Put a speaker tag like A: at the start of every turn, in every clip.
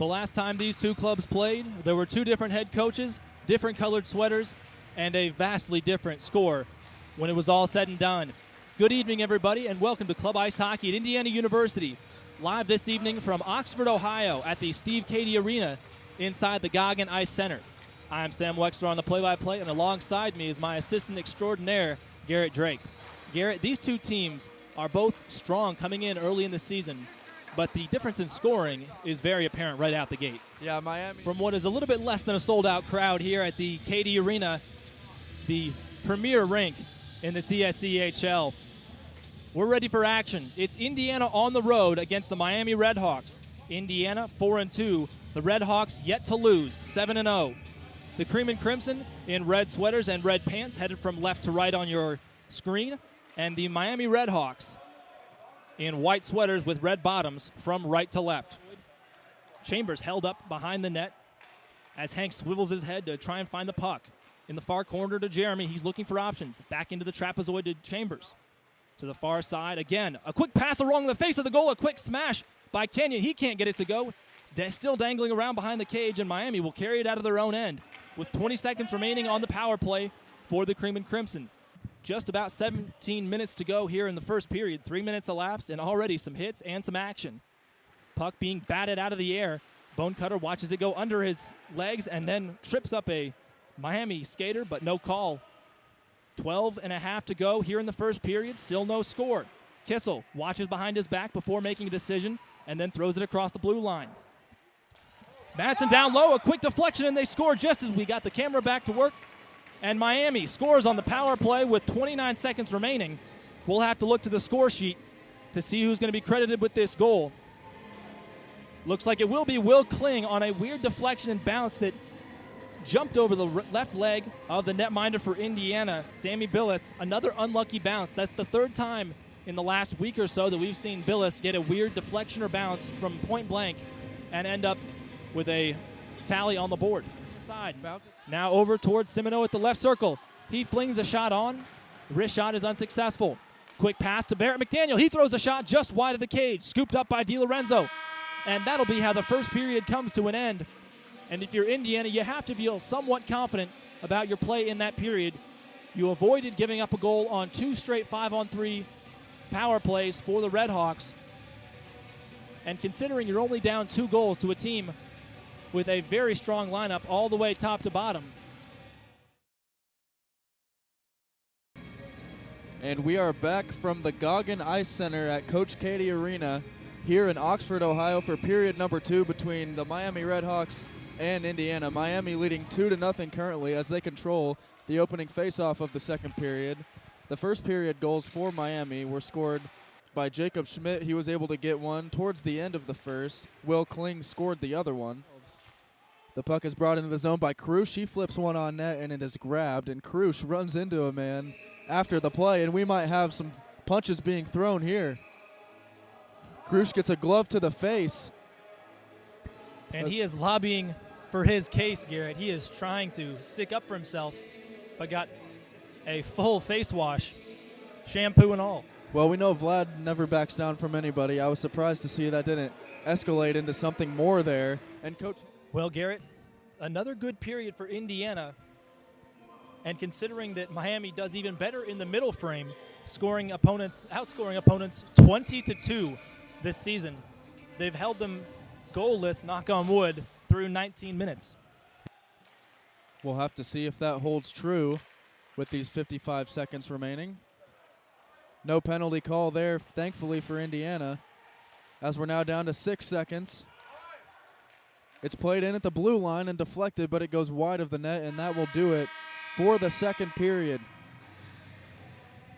A: The last time these two clubs played, there were two different head coaches, different colored sweaters, and a vastly different score when it was all said and done. Good evening, everybody, and welcome to Club Ice Hockey at Indiana University, live this evening from Oxford, Ohio at the Steve Cady Arena inside the Goggin Ice Center. I'm Sam Wexler on the play-by-play, and alongside me is my assistant extraordinaire, Garrett Drake. Garrett, these two teams are both strong coming in early in the season, but the difference in scoring is very apparent right out the gate.
B: Yeah, Miami.
A: From what is a little bit less than a sold-out crowd here at the Cady Arena, the premier rink in the TSCHL. We're ready for action. It's Indiana on the road against the Miami RedHawks. Indiana 4-2. The RedHawks yet to lose, 7-0. The Cream and Crimson in red sweaters and red pants headed from left to right on your screen. And the Miami RedHawks in white sweaters with red bottoms from right to left. Chambers held up behind the net as Hank swivels his head to try and find the puck. In the far corner to Jeremy, he's looking for options. Back into the trapezoid to Chambers. To the far side, again, a quick pass along the face of the goal, a quick smash by Kenyon. He can't get it to go. Still dangling around behind the cage, and Miami will carry it out of their own end with 20 seconds remaining on the power play for the Cream and Crimson. Just about 17 minutes to go here in the first period. 3 minutes elapsed, and already some hits and some action. Puck being batted out of the air. Bonecutter watches it go under his legs and then trips up a Miami skater, but no call. 12 and a half to go here in the first period. Still no score. Kissel watches behind his back before making a decision and then throws it across the blue line. Madsen down low, a quick deflection, and they score just as we got the camera back to work. And Miami scores on the power play with 29 seconds remaining. We'll have to look to the score sheet to see who's going to be credited with this goal. Looks like it will be Will Kling on a weird deflection and bounce that jumped over the left leg of the netminder for Indiana, Sammy Billis. Another unlucky bounce. That's the third time in the last week or so that we've seen Billis get a weird deflection or bounce from point blank and end up with a tally on the board. Side. Now over towards Simoneau at the left circle. He flings a shot on. The wrist shot is unsuccessful. Quick pass to Barrett McDaniel. He throws a shot just wide of the cage. Scooped up by DiLorenzo. And that'll be how the first period comes to an end. And if you're Indiana, you have to feel somewhat confident about your play in that period. You avoided giving up a goal on 2 straight 5-on-3 power plays for the RedHawks. And considering you're only down 2 goals to a team with a very strong lineup all the way top to bottom.
B: And we are back from the Goggin Ice Center at Coach Cady Arena here in Oxford, Ohio for period number 2 between the Miami RedHawks and Indiana. Miami leading 2-0 currently as they control the opening faceoff of the second period. The first period goals for Miami were scored by Jacob Schmidt. He was able to get one towards the end of the first. Will Kling scored the other one. The puck is brought into the zone by Krush. He flips one on net, and it is grabbed, and Krush runs into a man after the play, and we might have some punches being thrown here. Krush gets a glove to the face.
A: And he is lobbying for his case, Garrett. He is trying to stick up for himself, but got a full face wash, shampoo and all.
B: Well, we know Vlad never backs down from anybody. I was surprised to see that didn't escalate into something more there. And Coach...
A: Well, Garrett, another good period for Indiana. And considering that Miami does even better in the middle frame, outscoring opponents 20-2 this season, they've held them goalless, knock on wood, through 19 minutes.
B: We'll have to see if that holds true with these 55 seconds remaining. No penalty call there, thankfully, for Indiana, as we're now down to 6 seconds. It's played in at the blue line and deflected, but it goes wide of the net, and that will do it for the second period.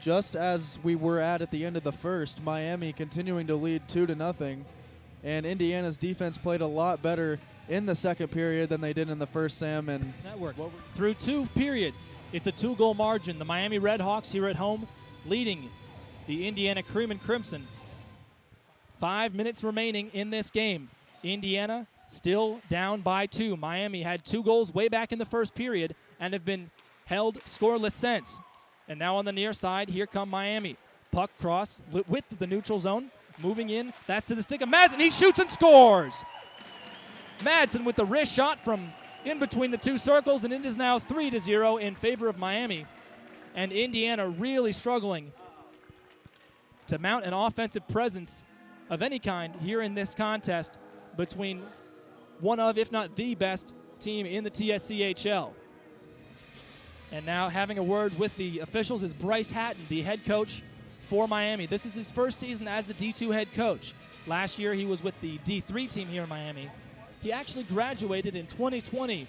B: Just as we were at the end of the first, Miami continuing to lead 2-0, and Indiana's defense played a lot better in the second period than they did in the first, Sam. And
A: network. Through 2 periods, it's a 2-goal margin. The Miami RedHawks here at home leading the Indiana Cream and Crimson. 5 minutes remaining in this game. Indiana still down by 2. Miami had 2 goals way back in the first period and have been held scoreless since. And now on the near side, here come Miami. Puck cross with the neutral zone. Moving in. That's to the stick of Madsen. He shoots and scores. Madsen with the wrist shot from in between the two circles, and it is now 3-0 in favor of Miami. And Indiana really struggling to mount an offensive presence of any kind here in this contest between one of, if not the best team in the TSCHL. And now having a word with the officials is Bryce Hatton, the head coach for Miami. This is his first season as the D2 head coach. Last year he was with the D3 team here in Miami. He actually graduated in 2020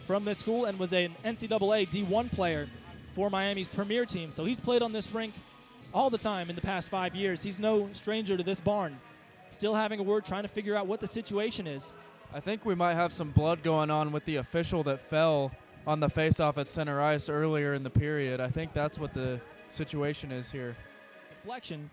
A: from this school and was an NCAA D1 player for Miami's premier team. So he's played on this rink all the time in the past 5 years. He's no stranger to this barn. Still having a word, trying to figure out what the situation is.
B: I think we might have some blood going on with the official that fell on the faceoff at center ice earlier in the period. I think that's what the situation is here.
A: Deflection.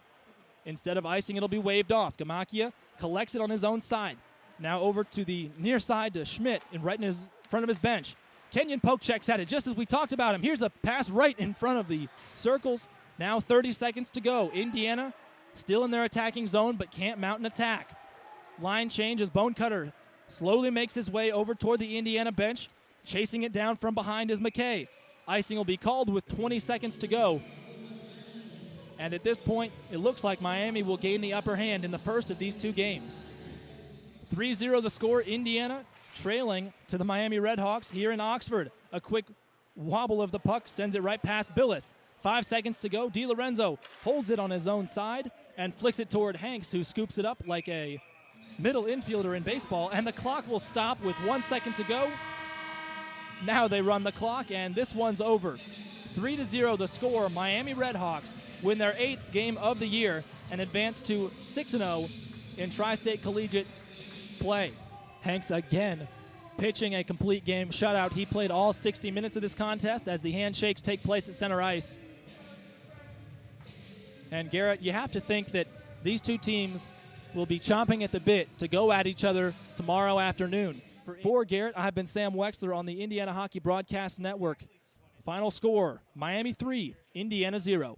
A: Instead of icing, it'll be waved off. Gamakia collects it on his own side. Now over to the near side to Schmidt and right in his front of his bench. Kenyon poke checks at it just as we talked about him. Here's a pass right in front of the circles. Now 30 seconds to go. Indiana still in their attacking zone but can't mount an attack. Line change as Bonecutter slowly makes his way over toward the Indiana bench. Chasing it down from behind is McKay. Icing will be called with 20 seconds to go. And at this point, it looks like Miami will gain the upper hand in the first of these two games. 3-0 the score. Indiana trailing to the Miami RedHawks here in Oxford. A quick wobble of the puck sends it right past Billis. 5 seconds to go. DiLorenzo holds it on his own side and flicks it toward Hanks, who scoops it up like a middle infielder in baseball. And the clock will stop with 1 second to go. Now they run the clock, and this one's over. 3-0 the score. Miami RedHawks win their 8th game of the year and advance to 6-0 in Tri-State Collegiate play. Hanks again pitching a complete game shutout. He played all 60 minutes of this contest as the handshakes take place at center ice. And Garrett, you have to think that these two teams will be chomping at the bit to go at each other tomorrow afternoon. For Garrett, I've been Sam Wexler on the Indiana Hockey Broadcast Network. Final score, Miami 3, Indiana 0.